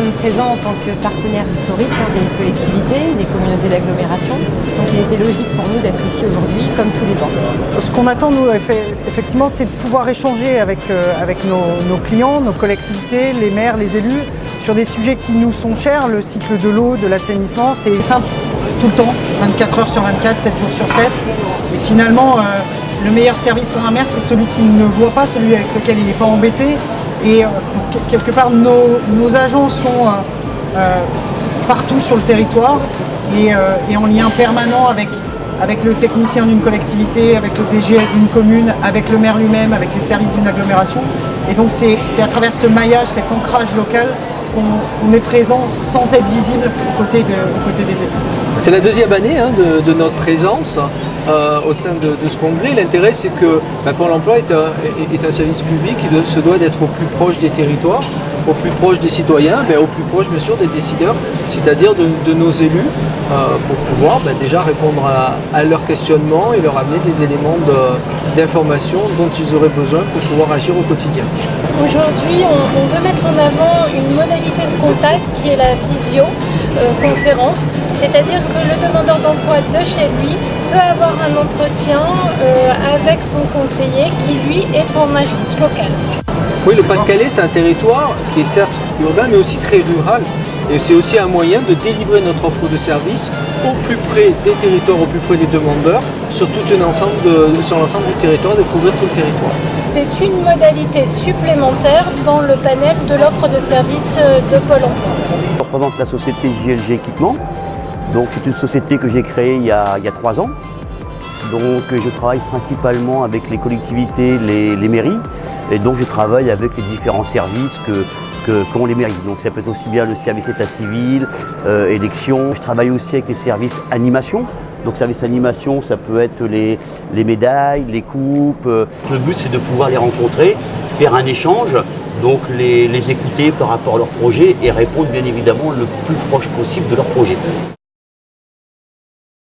sommes présents en tant que partenaires historiques des collectivités, des communautés d'agglomération. Donc il était logique pour nous d'être ici aujourd'hui, comme tous les ans. Ce qu'on attend, nous, effectivement, c'est de pouvoir échanger avec nos clients, nos collectivités, les maires, les élus, sur des sujets qui nous sont chers, le cycle de l'eau, de l'assainissement. C'est simple, tout le temps, 24 heures sur 24, 7 jours sur 7. Et finalement, le meilleur service pour un maire, c'est celui qui ne voit pas, celui avec lequel il n'est pas embêté. Et quelque part, nos agents sont partout sur le territoire et en lien permanent avec le technicien d'une collectivité, avec le DGS d'une commune, avec le maire lui-même, avec les services d'une agglomération. Et donc c'est à travers ce maillage, cet ancrage local qu'on est présent sans être visible aux côtés des élus. C'est la deuxième année de notre présence au sein de ce congrès. L'intérêt, c'est que Pôle emploi est un service public qui se doit d'être au plus proche des territoires, au plus proche des citoyens, au plus proche bien sûr des décideurs, c'est-à-dire de nos élus, pour pouvoir déjà répondre à leurs questionnements et leur amener des éléments d'information dont ils auraient besoin pour pouvoir agir au quotidien. Aujourd'hui, on veut mettre en avant une modalité de contact qui est la visio-conférence, c'est-à-dire que le demandeur d'emploi de chez lui peut avoir un entretien avec son conseiller qui lui est en agence locale. Oui, le Pas-de-Calais, c'est un territoire qui est certes urbain mais aussi très rural. Et c'est aussi un moyen de délivrer notre offre de services au plus près des territoires, au plus près des demandeurs, sur l'ensemble du territoire, de couvrir tout le territoire. C'est une modalité supplémentaire dans le panel de l'offre de services de Pôle emploi. Je représente la société JLG Équipement. Donc c'est une société que j'ai créée il y a 3 ans. Donc je travaille principalement avec les collectivités, les mairies. Et donc je travaille avec les différents services qu'ont les mairies. Donc ça peut être aussi bien le service état civil, élections. Je travaille aussi avec les services animation. Donc service animation, ça peut être les médailles, les coupes. Le but c'est de pouvoir les rencontrer, faire un échange, donc les écouter par rapport à leur projet et répondre bien évidemment le plus proche possible de leur projet.